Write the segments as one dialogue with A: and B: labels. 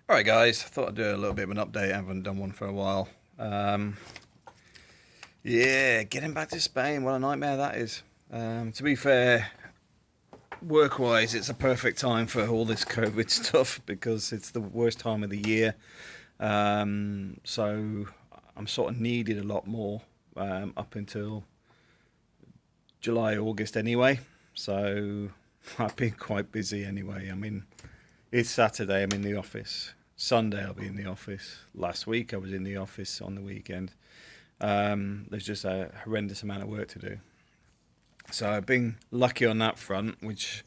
A: All right, guys. I thought I'd do a little bit of an update. I haven't done one for a while. Um, yeah, getting back to Spain. What a nightmare that is. To be fair, work-wise, it's a perfect time for all this COVID stuff because it's the worst time of the year. So I'm sort of needed a lot more up until July, August anyway. So I've been quite busy anyway. I mean, it's Saturday. I'm in the office. Sunday I'll be in the office. Last week I was in the office on the weekend. There's just a horrendous amount of work to do. So I've been lucky on that front, which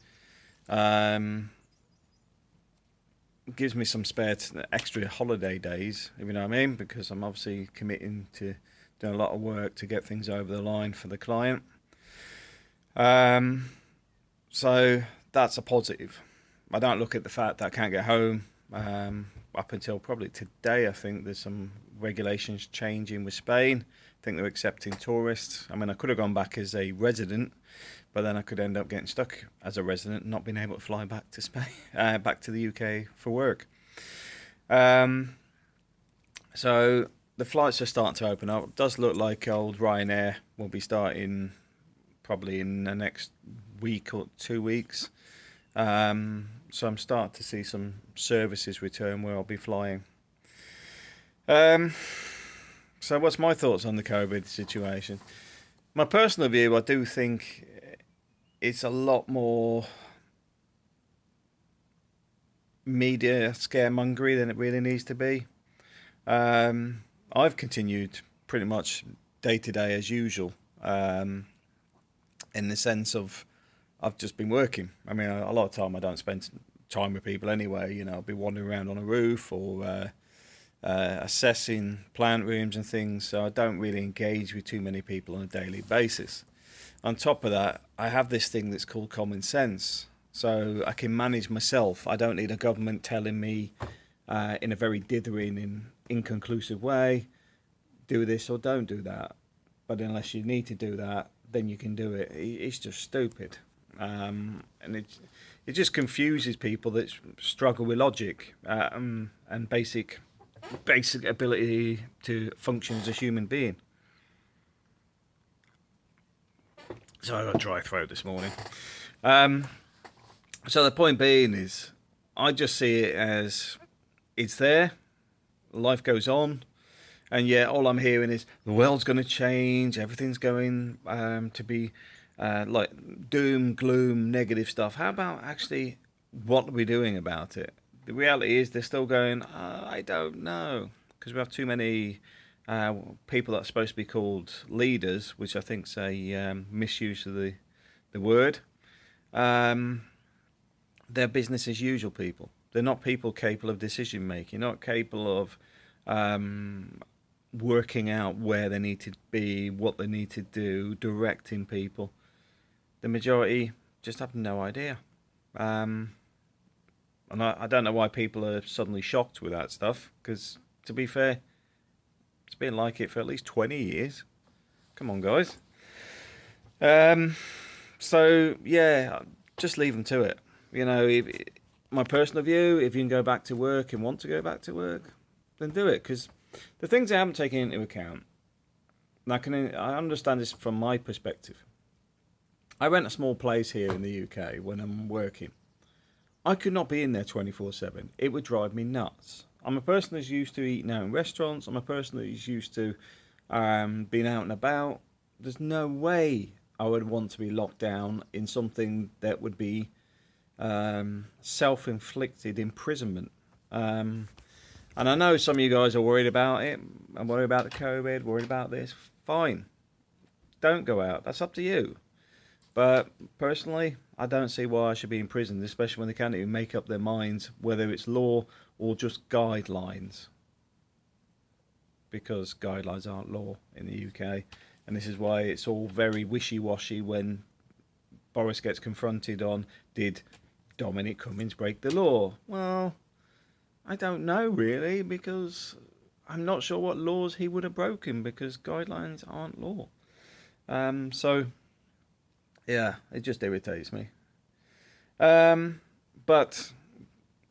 A: um, gives me some extra holiday days, if you know what I mean, because I'm obviously committing to doing a lot of work to get things over the line for the client. Um, so that's a positive. I don't look at the fact that I can't get home. Up until probably today, I think there's some regulations changing with Spain. I think they're accepting tourists. I mean, I could have gone back as a resident, but then I could end up getting stuck as a resident, not being able to fly back to Spain, back to the UK for work. Um, so the flights are starting to open up. It does look like old Ryanair will be starting probably in the next week or 2 weeks. So I'm starting to see some services return where I'll be flying. Um, so what's my thoughts on the COVID situation? My personal view, I do think it's a lot more media scaremongery than it really needs to be. I've continued pretty much day to day as usual, in the sense of I've just been working. I mean, a lot of time I don't spend time with people anyway. You know, I'll be wandering around on a roof or assessing plant rooms and things. So I don't really engage with too many people on a daily basis. On top of that, I have this thing that's called common sense. So I can manage myself. I don't need a government telling me in a very dithering and inconclusive way, do this or don't do that. But unless you need to do that, then you can do it. It's just stupid. And it just confuses people that struggle with logic and basic ability to function as a human being. So I got a dry throat this morning. Um, so the point being is, I just see it as it's there, life goes on, and yeah, all I'm hearing is the world's going to change, everything's going to be like doom, gloom, negative stuff. How about actually what are we doing about it? The reality is they're still going, I don't know, because we have too many uh, people that are supposed to be called leaders, which I think is a misuse of the word. Um, they're business as usual people. They're not people capable of decision making, not capable of um, working out where they need to be, what they need to do, directing people. The majority just have no idea. Um, and I don't know why people are suddenly shocked with that stuff, because to be fair, it's been like it for at least 20 years. Come on, guys. Um, so, yeah, just leave them to it. You know, my personal view, if you can go back to work and want to go back to work, then do it. Because the things I haven't taken into account, and I understand this from my perspective. I rent a small place here in the UK when I'm working. I could not be in there 24/7. It would drive me nuts. I'm a person that's used to eating out in restaurants. I'm a person that's used to being out and about. There's no way I would want to be locked down in something that would be self-inflicted imprisonment. Um, and I know some of you guys are worried about it. I'm worried about the COVID, worried about this. Fine. Don't go out. That's up to you. But personally, I don't see why I should be in prison, especially when they can't even make up their minds whether it's law or just guidelines. Because guidelines aren't law in the UK. And this is why it's all very wishy-washy when Boris gets confronted on, did Dominic Cummings break the law? Well, I don't know really, because I'm not sure what laws he would have broken, because guidelines aren't law. So yeah, it just irritates me. Um, but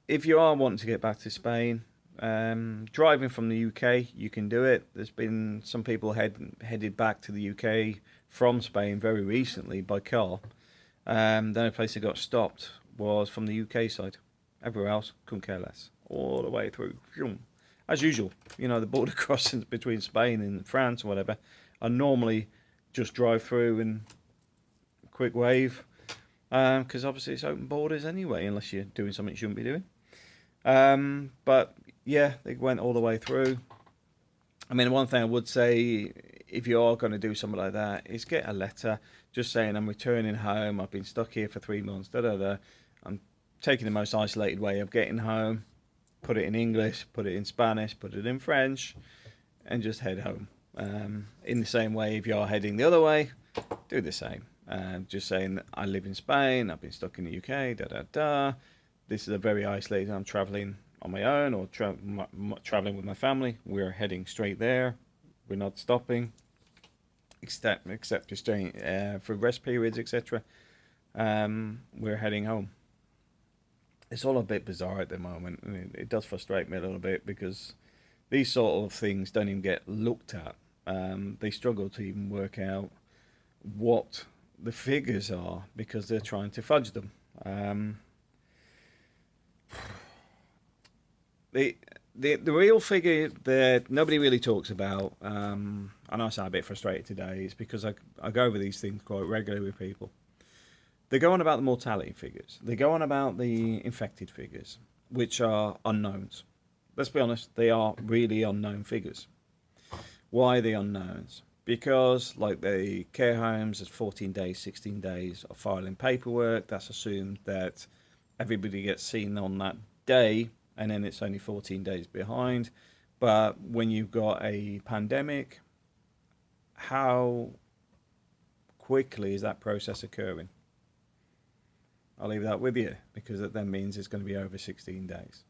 A: if you are wanting to get back to Spain, driving from the UK, you can do it. There's been some people headed back to the UK from Spain very recently by car. The only place that got stopped was from the UK side. Everywhere else, couldn't care less. All the way through. As usual, the border crossings between Spain and France or whatever are normally just drive through and quick wave. Because obviously it's open borders anyway, unless you're doing something you shouldn't be doing. But yeah, they went all the way through. I mean, one thing I would say, if you are going to do something like that, is get a letter just saying I'm returning home. I've been stuck here for 3 months. I'm taking the most isolated way of getting home. Put it in English, put it in Spanish, put it in French, and just head home. In the same way, if you're heading the other way, do the same. Just saying I live in Spain. I've been stuck in the UK. This is a very isolated. I'm traveling on my own or traveling with my family. We're heading straight there. We're not stopping, except for staying for rest periods, etc. We're heading home. It's all a bit bizarre at the moment. I mean, it does frustrate me a little bit because these sort of things don't even get looked at. They struggle to even work out what the figures are because they're trying to fudge them. The real figure that nobody really talks about, and I sound a bit frustrated today, is because I go over these things quite regularly with people. They go on about the mortality figures. They go on about the infected figures, which are unknowns. Let's be honest, they are really unknown figures. Why are they unknowns? Because, like the care homes, it's 14 days, 16 days of filing paperwork. That's assumed that everybody gets seen on that day, and then it's only 14 days behind. But when you've got a pandemic, how quickly is that process occurring? I'll leave that with you, because that then means it's going to be over 16 days.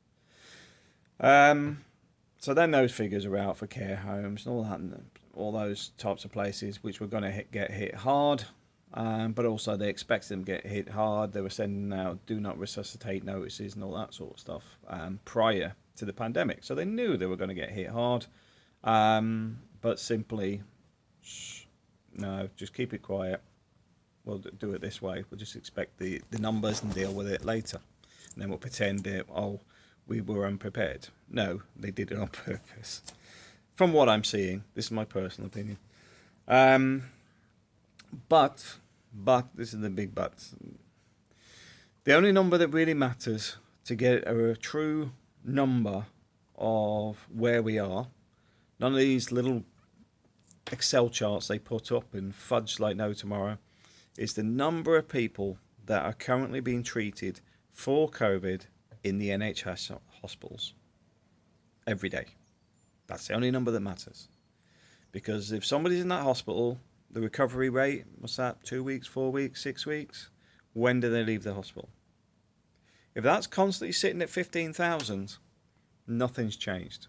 A: So then those figures are out for care homes and all that, and all those types of places which were going to get hit hard. But also they expected them to get hit hard. They were sending out do not resuscitate notices and all that sort of stuff prior to the pandemic. So they knew they were going to get hit hard. But simply, no, just keep it quiet. We'll do it this way. We'll just expect the numbers and deal with it later. And then we'll pretend that, we were unprepared. No, they did it on purpose. From what I'm seeing, this is my personal opinion. But, this is the big but. The only number that really matters to get a true number of where we are, none of these little Excel charts they put up and fudge like no tomorrow, is the number of people that are currently being treated for COVID in the NHS hospitals every day. That's the only number that matters. Because if somebody's in that hospital, the recovery rate, what's that, 2 weeks, 4 weeks, 6 weeks? When do they leave the hospital? If that's constantly sitting at 15,000, nothing's changed.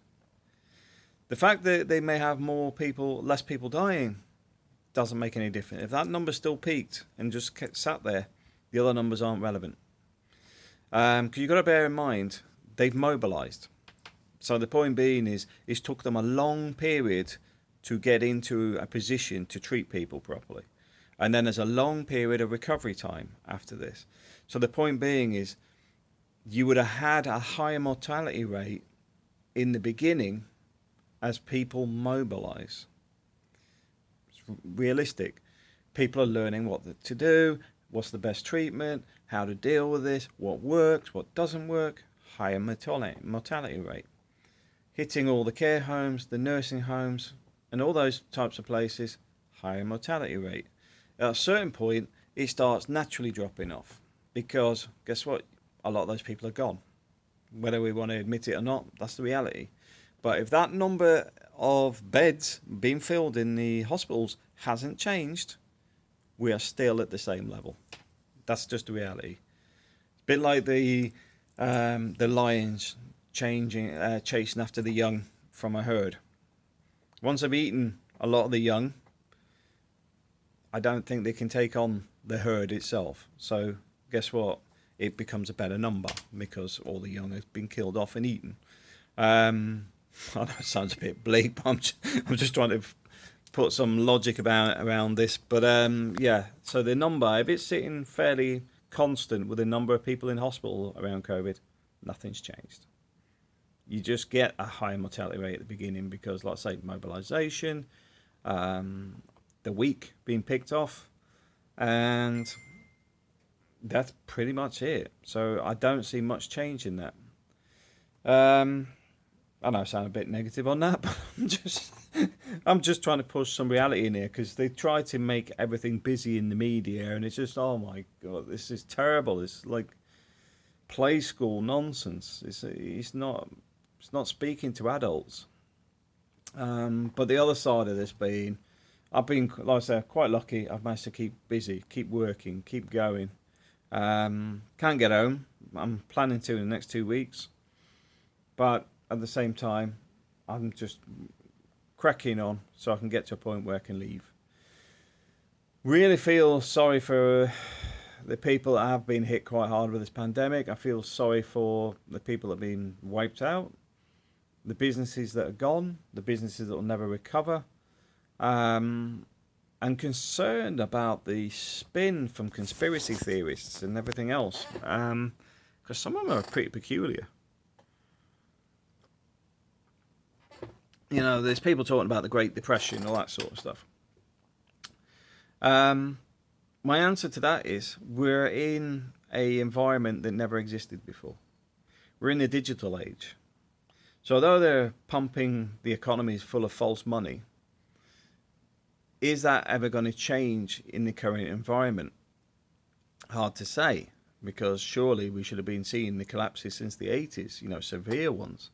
A: The fact that they may have less people dying, doesn't make any difference. If that number still peaked and just sat there, the other numbers aren't relevant. Because you've got to bear in mind, they've mobilised. So the point being is, it took them a long period to get into a position to treat people properly. And then there's a long period of recovery time after this. So the point being is, you would have had a higher mortality rate in the beginning as people mobilise. It's realistic. People are learning what to do, what's the best treatment, how to deal with this, what works, what doesn't work, higher mortality rate. Hitting all the care homes, the nursing homes, and all those types of places, higher mortality rate. At a certain point, it starts naturally dropping off because, guess what? A lot of those people are gone. Whether we want to admit it or not, that's the reality. But if that number of beds being filled in the hospitals hasn't changed, we are still at the same level. That's just the reality. It's a bit like the lions chasing after the young from a herd. Once they've eaten a lot of the young, I don't think they can take on the herd itself. So guess what? it becomes a better number because all the young have been killed off and eaten. I know it sounds a bit bleak, but I'm just trying to put some logic around this. But yeah, so the number, if it's sitting fairly constant with the number of people in hospital around COVID, nothing's changed. You just get a higher mortality rate at the beginning because, like I say, mobilisation, the weak being picked off, and that's pretty much it. So I don't see much change in that. I know I sound a bit negative on that, but I'm just trying to push some reality in here because they try to make everything busy in the media, and it's just, oh my god, this is terrible. It's like play school nonsense. It's not speaking to adults. But the other side of this being, I've been, like I said, quite lucky. I've managed to keep busy, keep working, keep going. Can't get home. I'm planning to in the next 2 weeks, but at the same time, I'm just cracking on so I can get to a point where I can leave. Really feel sorry for the people that have been hit quite hard with this pandemic. I feel sorry for the people that have been wiped out, the businesses that are gone, the businesses that will never recover. I'm concerned about the spin from conspiracy theorists and everything else, because some of them are pretty peculiar. You know, there's people talking about the Great Depression, all that sort of stuff. My answer to that is we're in an environment that never existed before. We're in the digital age. So although they're pumping the economies full of false money, is that ever going to change in the current environment? Hard to say, because surely we should have been seeing the collapses since the 80s, severe ones.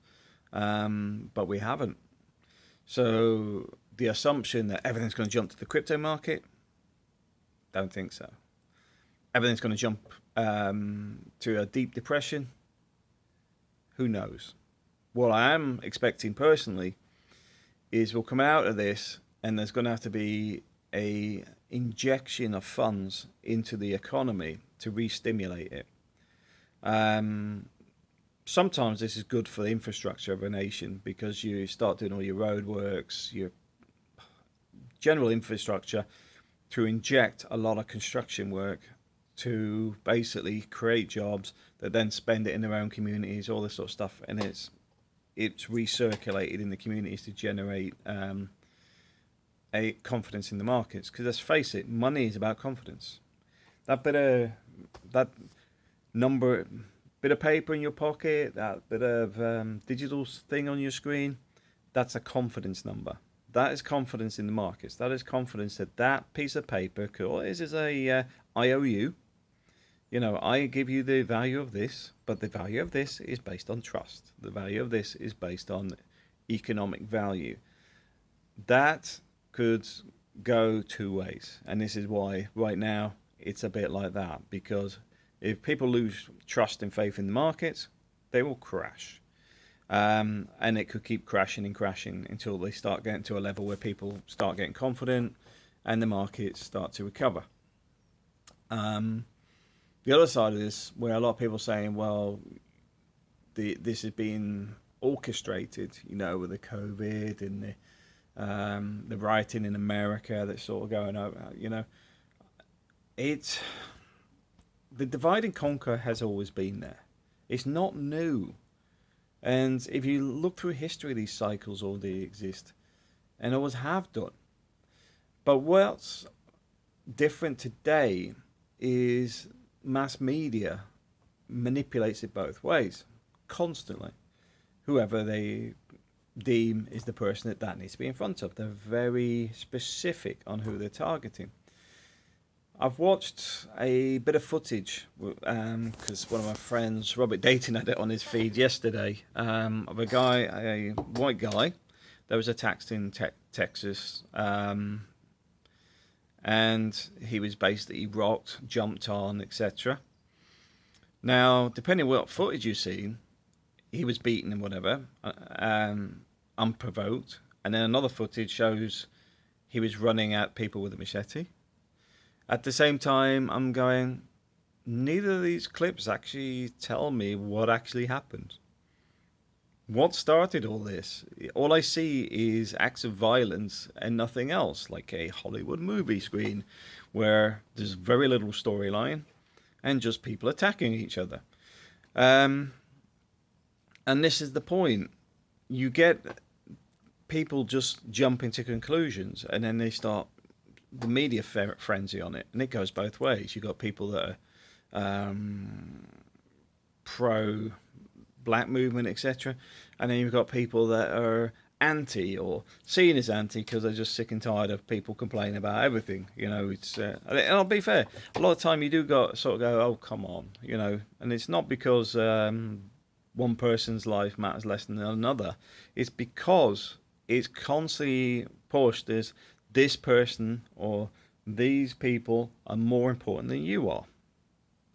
A: But we haven't. So the assumption that everything's going to jump to the crypto market, don't think so. Everything's going to jump to a deep depression, who knows? What I am expecting personally is we'll come out of this and there's going to have to be a injection of funds into the economy to re-stimulate it. Sometimes this is good for the infrastructure of a nation because you start doing all your roadworks, your general infrastructure, to inject a lot of construction work to basically create jobs that then spend it in their own communities, all this sort of stuff, and it's recirculated in the communities to generate a confidence in the markets. Because let's face it, money is about confidence. That bit of paper in your pocket, that bit of digital thing on your screen, that's a confidence number. That is confidence in the markets. That is confidence that piece of paper, this is a IOU. I give you the value of this, but the value of this is based on trust. The value of this is based on economic value. That could go two ways. And this is why right now it's a bit like that, because if people lose trust and faith in the markets, they will crash. And it could keep crashing and crashing until they start getting to a level where people start getting confident and the markets start to recover. The other side of this, where a lot of people are saying, well, this has been orchestrated, with the COVID and the rioting in America that's sort of going over, the divide and conquer has always been there. It's not new. And if you look through history, these cycles already exist and always have done. But what's different today is mass media manipulates it both ways, constantly. Whoever they deem is the person that needs to be in front of. They're very specific on who they're targeting. I've watched a bit of footage because one of my friends, Robert Dayton, had it on his feed yesterday of a white guy that was attacked in Texas, and he was basically rocked, jumped on, etc. Now, depending on what footage you've seen, he was beaten and whatever, unprovoked, and then another footage shows he was running at people with a machete. At the same time, I'm going, neither of these clips actually tell me what actually happened. What started all this? All I see is acts of violence and nothing else, like a Hollywood movie screen where there's very little storyline and just people attacking each other. Um, and this is the point. You get people just jumping to conclusions and then they start the media frenzy on it. And it goes both ways. You've got people that are pro black movement, etc. And then you've got people that are anti or seen as anti because they're just sick and tired of people complaining about everything. You know, it's and I'll be fair. A lot of time you do got sort of go, oh come on, you know, and it's not because one person's life matters less than another. It's because it's constantly pushed as this person or these people are more important than you are,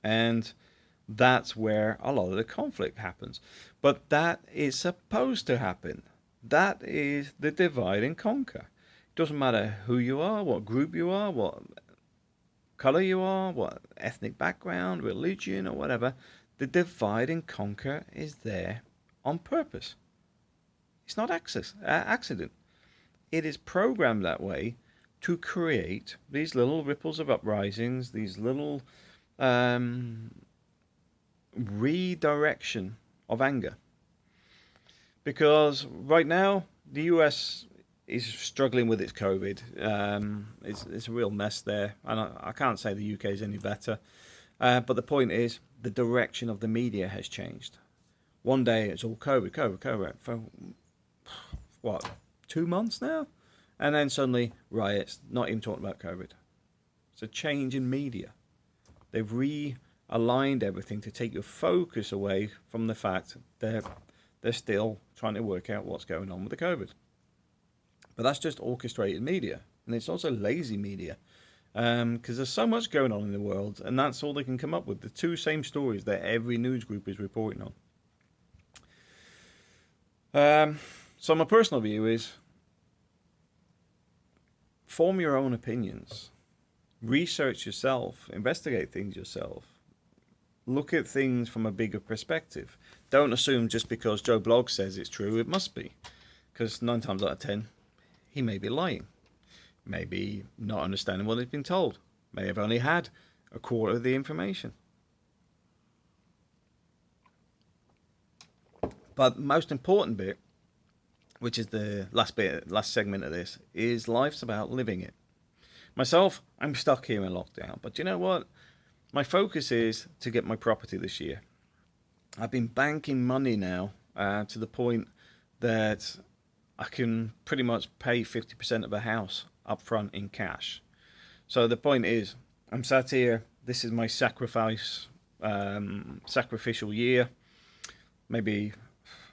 A: and that's where a lot of the conflict happens. But that is supposed to happen. That is the divide and conquer. It doesn't matter who you are, what group you are, what color you are, what ethnic background, religion, or whatever. The divide and conquer is there on purpose. It's not accident. It is programmed that way to create these little ripples of uprisings, these little redirection of anger. Because right now, the US is struggling with its COVID. It's a real mess there. And I can't say the UK is any better. But the point is, the direction of the media has changed. One day it's all COVID for what, 2 months now? And then suddenly riots, not even talking about COVID. It's a change in media. They've realigned everything to take your focus away from the fact that they're still trying to work out what's going on with the COVID. But that's just orchestrated media. And it's also lazy media. Because there's so much going on in the world, and that's all they can come up with. The two same stories that every news group is reporting on. So my personal view is form your own opinions. Research yourself. Investigate things yourself. Look at things from a bigger perspective. Don't assume just because Joe Bloggs says it's true, it must be. Because 9 times out of 10, he may be lying. Maybe not understanding what he's been told. May have only had a quarter of the information. But most important bit, which is the last segment of this, is life's about living it. Myself, I'm stuck here in lockdown. But you know what? My focus is to get my property this year. I've been banking money now to the point that I can pretty much pay 50% of a house up front in cash. So the point is, I'm sat here. This is my sacrificial year. Maybe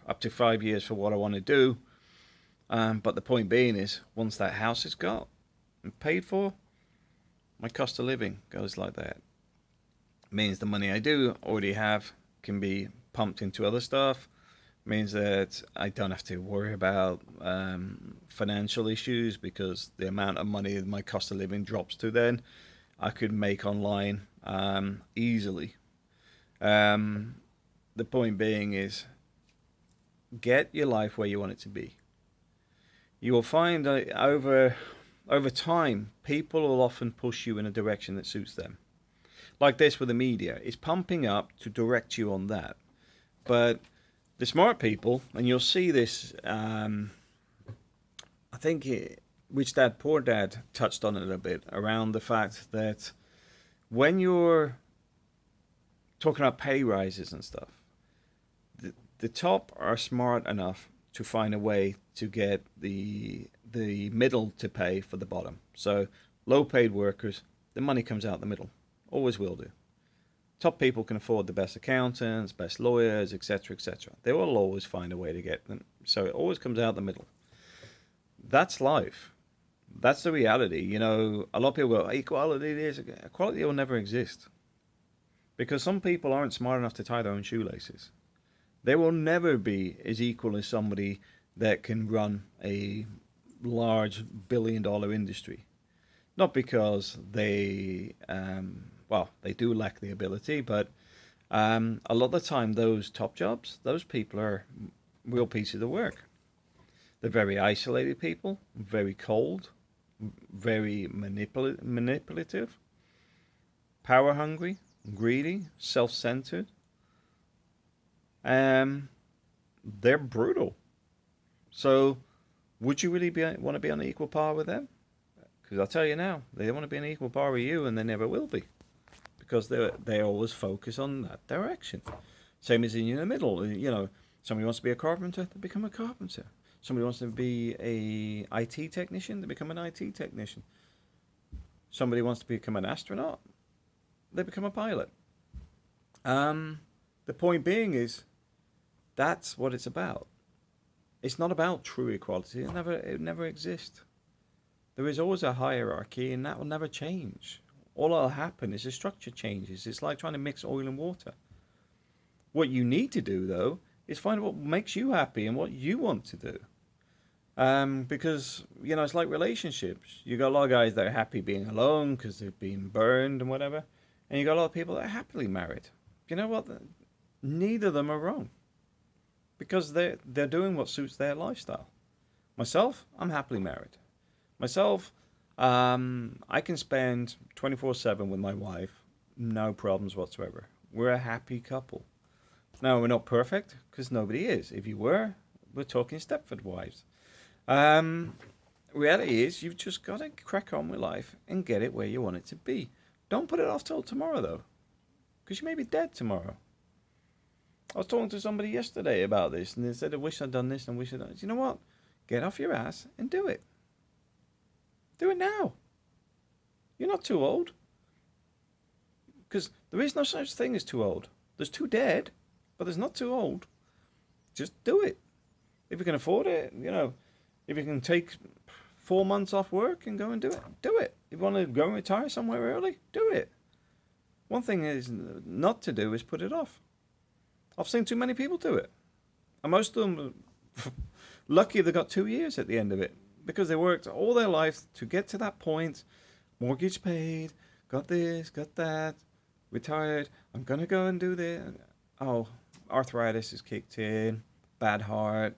A: up to 5 years for what I want to do. But the point being is, once that house is got and paid for, my cost of living goes like that. Means the money I do already have can be pumped into other stuff. Means that I don't have to worry about financial issues, because the amount of money my cost of living drops to then, I could make online easily. The point being is, get your life where you want it to be. You will find that over time, people will often push you in a direction that suits them. Like this with the media, it's pumping up to direct you on that. But the smart people, and you'll see this, I think Rich Dad Poor Dad touched on it a bit, around the fact that when you're talking about pay rises and stuff, the top are smart enough to find a way to get the middle to pay for the bottom. So low paid workers, the money comes out the middle. Always will do. Top people can afford the best accountants, best lawyers, etc., etc. They will always find a way to get them. So it always comes out the middle. That's life. That's the reality. You know, a lot of people go, equality is, equality will never exist. Because some people aren't smart enough to tie their own shoelaces. They will never be as equal as somebody that can run a large billion-dollar industry. Not because they, well, they do lack the ability, but a lot of the time, those top jobs, those people are real pieces of work. They're very isolated people, very cold, very manipulative, power hungry, greedy, self centered. They're brutal. So, would you really want to be on equal par with them? Because I'll tell you now, they don't want to be on equal par with you, and they never will be, because they always focus on that direction. Same as in the middle. Somebody wants to be a carpenter, they become a carpenter. Somebody wants to be a IT technician, they become an IT technician. Somebody wants to become an astronaut, they become a pilot. The point being is, that's what it's about. It's not about true equality. It never exists. There is always a hierarchy, and that will never change. All that'll happen is the structure changes. It's like trying to mix oil and water. What you need to do, though, is find what makes you happy and what you want to do. Because, it's like relationships. You got a lot of guys that are happy being alone because they've been burned and whatever. And you got a lot of people that are happily married. You know what? Neither of them are wrong. Because they're doing what suits their lifestyle. Myself, I'm happily married. Myself, I can spend 24/7 with my wife, no problems whatsoever. We're a happy couple. Now, we're not perfect, because nobody is. If you were, we're talking Stepford wives. Reality is, you've just got to crack on with life and get it where you want it to be. Don't put it off till tomorrow, though, because you may be dead tomorrow. I was talking to somebody yesterday about this, and they said, I wish I'd done this and wish I'd done this. You know what? Get off your ass and do it. Do it now. You're not too old. Because there is no such thing as too old. There's too dead, but there's not too old. Just do it. If you can afford it, if you can take 4 months off work and go and do it, do it. If you want to go and retire somewhere early, do it. One thing is not to do is put it off. I've seen too many people do it. And most of them, lucky they got 2 years at the end of it, because they worked all their life to get to that point. Mortgage paid, got this, got that, retired. I'm going to go and do this. Oh, arthritis is kicked in, bad heart,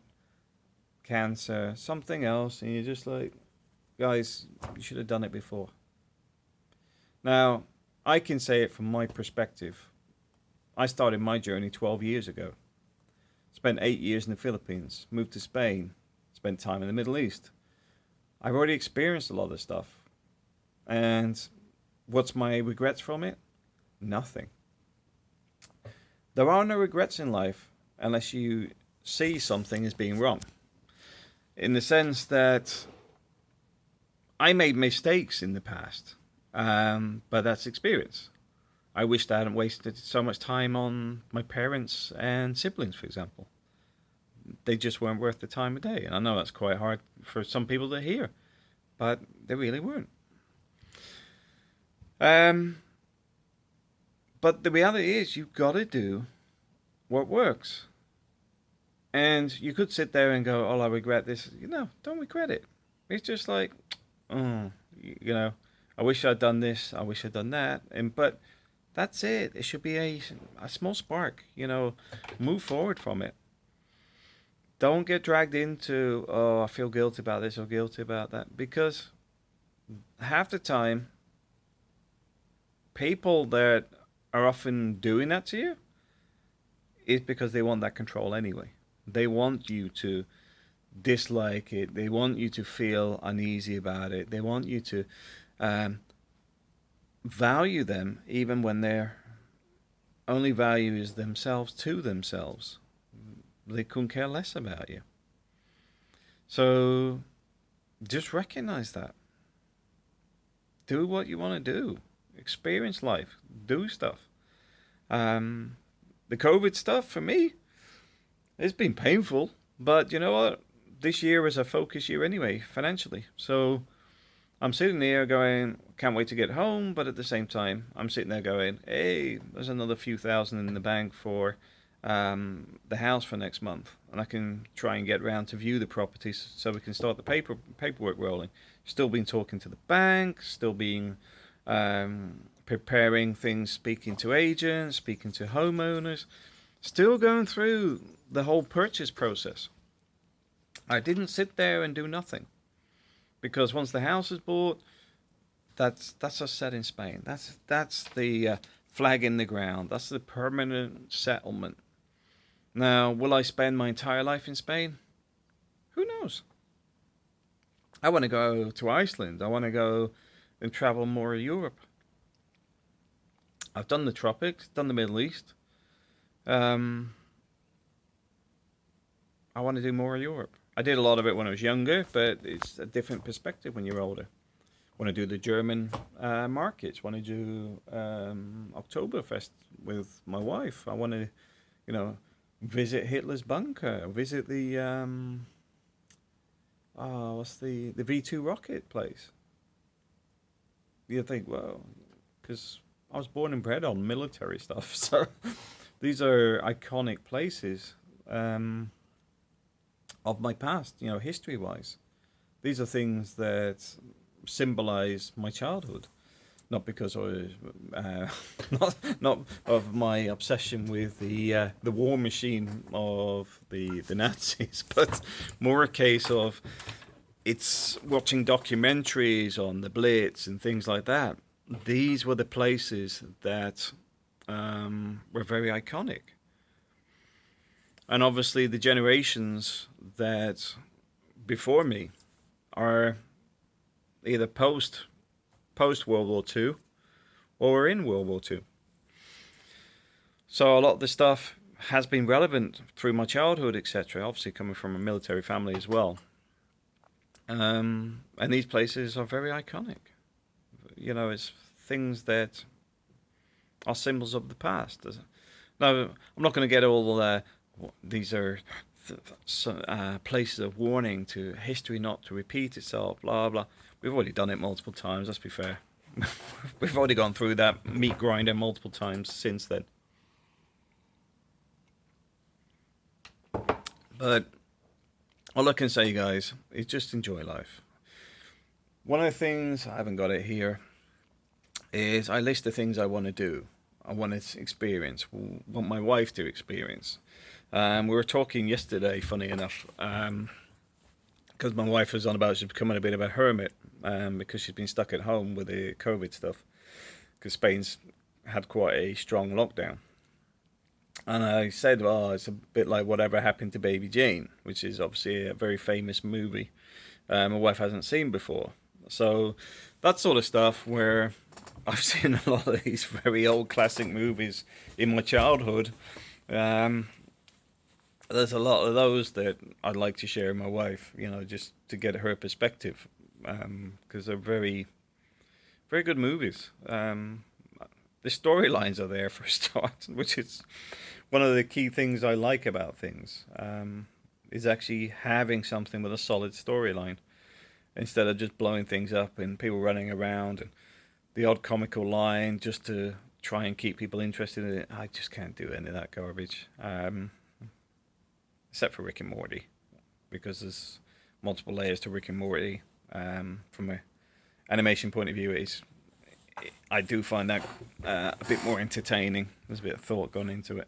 A: cancer, something else. And you're just like, guys, you should have done it before. Now, I can say it from my perspective. I started my journey 12 years ago. Spent 8 years in the Philippines, moved to Spain, spent time in the Middle East. I've already experienced a lot of stuff. And what's my regrets from it? Nothing. There are no regrets in life unless you see something as being wrong. In the sense that I made mistakes in the past, but that's experience. I wished I hadn't wasted so much time on my parents and siblings, for example. They just weren't worth the time of day. And I know that's quite hard for some people to hear, but they really weren't. But the reality is, you've got to do what works. And you could sit there and go, oh, I regret this. Don't regret it. It's just like, I wish I'd done this. I wish I'd done that. But that's it. It should be a small spark, move forward from it. Don't get dragged into, oh, I feel guilty about this or guilty about that. Because half the time, people that are often doing that to you is because they want that control anyway. They want you to dislike it. They want you to feel uneasy about it. They want you to value them even when their only value is themselves to themselves. They couldn't care less about you. So just recognize that. Do what you want to do. Experience life. Do stuff. The COVID stuff, for me, it's been painful. But you know what? This year is a focus year anyway, financially. So I'm sitting there going, can't wait to get home. But at the same time, I'm sitting there going, hey, there's another few thousand in the bank for the house for next month. And I can try and get round to view the properties so we can start the paperwork rolling. Still been talking to the bank, still being preparing things, speaking to agents, speaking to homeowners, still going through the whole purchase process. I didn't sit there and do nothing, because once the house is bought, that's us set in Spain. That's the flag in the ground. That's the permanent settlement. Now, will I spend my entire life in Spain? Who knows? I want to go to Iceland. I want to go and travel more of Europe. I've done the tropics, done the Middle East. I want to do more of Europe. I did a lot of it when I was younger, but it's a different perspective when you're older. Want to do the German markets. Want to do Oktoberfest with my wife. I want to, visit Hitler's bunker. Visit the what's the V2 rocket place? You think, well, because I was born and bred on military stuff, so these are iconic places of my past, history-wise. These are things that symbolize my childhood, not because I was not of my obsession with the war machine of the Nazis, but more a case of it's watching documentaries on the Blitz and things like that. These were the places that were very iconic. And obviously the generations that before me are either post World War II or in World War II. So a lot of the stuff has been relevant through my childhood, etc. Obviously coming from a military family as well. And these places are very iconic. It's things that are symbols of the past. Now, I'm not going to get all these are places of warning to history not to repeat itself, blah, blah. We've already done it multiple times, let's be fair. We've already gone through that meat grinder multiple times since then. But all I can say, guys, is just enjoy life. One of the things, I haven't got it here, is I list the things I want to do. I want to experience, want my wife to experience. We were talking yesterday, funny enough, because my wife was on about she's becoming a bit of a hermit because she's been stuck at home with the COVID stuff, because Spain's had quite a strong lockdown. And I said, well, it's a bit like Whatever Happened to Baby Jane, which is obviously a very famous movie my wife hasn't seen before. So that sort of stuff where I've seen a lot of these very old classic movies in my childhood. There's a lot of those that I'd like to share with my wife, just to get her perspective, because they're very, very good movies. The storylines are there for a start, which is one of the key things I like about things, is actually having something with a solid storyline, instead of just blowing things up and people running around and the odd comical line just to try and keep people interested in it. I just can't do any of that garbage. Except for Rick and Morty, because there's multiple layers to Rick and Morty. From an animation point of view, I do find that a bit more entertaining. There's a bit of thought gone into it.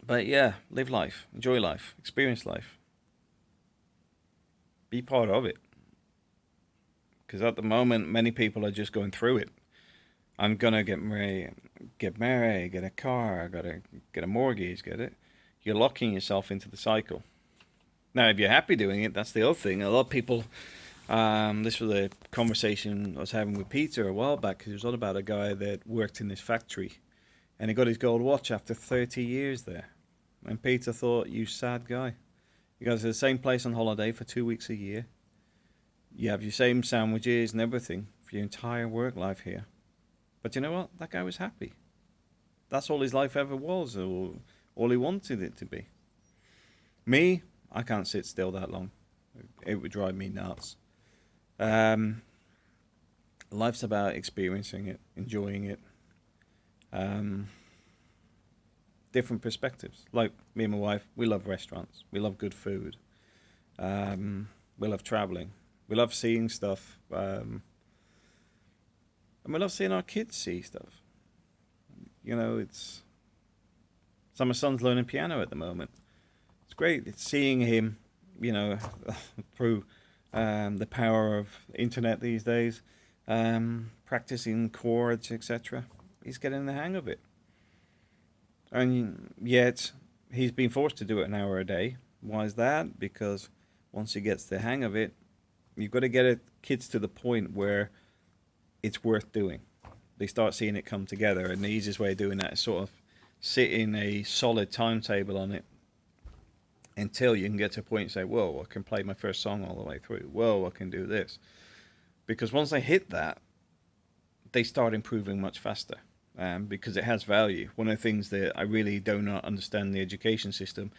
A: But yeah, live life, enjoy life, experience life. Be part of it. Because at the moment, many people are just going through it. I'm gonna get married, get a car, I gotta get a mortgage, get it. You're locking yourself into the cycle. Now, if you're happy doing it, that's the other thing. A lot of people, this was a conversation I was having with Peter a while back, because it was all about a guy that worked in this factory, and he got his gold watch after 30 years there. And Peter thought, you sad guy. You go to the same place on holiday for 2 weeks a year. You have your same sandwiches and everything for your entire work life here. But you know what? That guy was happy. That's all his life ever was, or all he wanted it to be. Me, I can't sit still that long. It would drive me nuts. Life's about experiencing it, enjoying it. Different perspectives. Like me and my wife, we love restaurants. We love good food. We love traveling. We We love seeing stuff, and we love seeing our kids see stuff. You know, it's. So my son's learning piano at the moment. It's great. It's seeing him, you know, through the power of internet these days, practicing chords, etc. He's getting the hang of it. And yet, he's been forced to do it an hour a day. Why is that? Because once he gets the hang of it, you've got to get kids to the point where it's worth doing. They start seeing it come together, and the easiest way of doing that is sort of setting a solid timetable on it until you can get to a point and say, whoa, I can play my first song all the way through. Whoa, I can do this. Because once they hit that, they start improving much faster, because it has value. One of the things that I really do not understand in the education system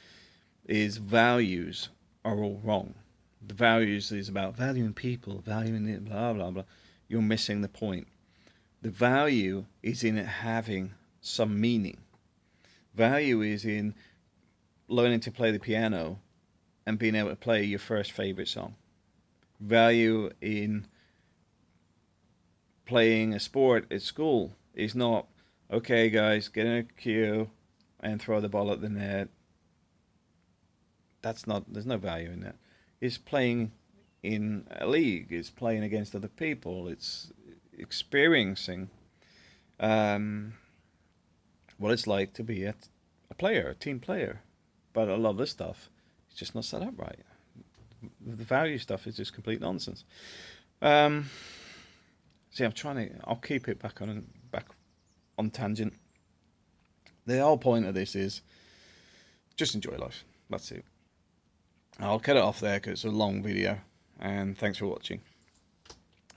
A: is values are all wrong. The values is about valuing people, valuing it, blah, blah, blah. You're missing the point. The value is in it having some meaning. Value is in learning to play the piano and being able to play your first favorite song. Value in playing a sport at school is not, okay guys, get in a queue and throw the ball at the net. There's no value in that. It's playing in a league, it's playing against other people, it's experiencing what it's like to be a player, a team player. But a lot of this stuff is just not set up right. The value stuff is just complete nonsense. See, I'll keep it back on tangent. The whole point of this is just enjoy life. That's it. I'll cut it off there because it's a long video. And thanks for watching.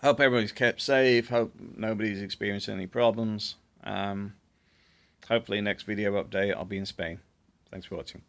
A: Hope everybody's kept safe. Hope nobody's experienced any problems. Hopefully next video update I'll be in Spain. Thanks for watching.